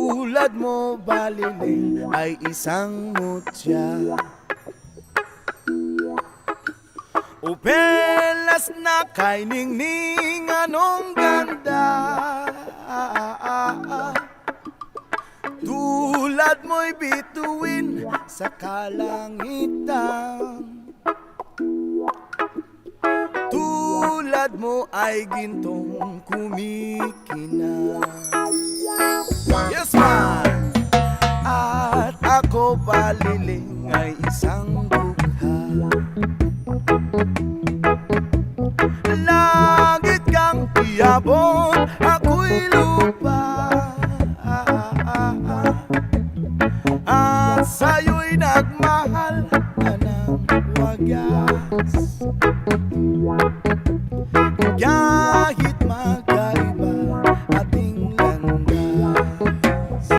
Tulad mo baliling ay isang mutya, upelas na kay ningning anong ganda. Tulad mo'y bituin sa kalangitan, tulad mo ay gintong kumikinang. Yes man! At ako baliling ay isang dugha, langit kang iyabon, ako'y lupa, at sa'yo'y nagmamahal.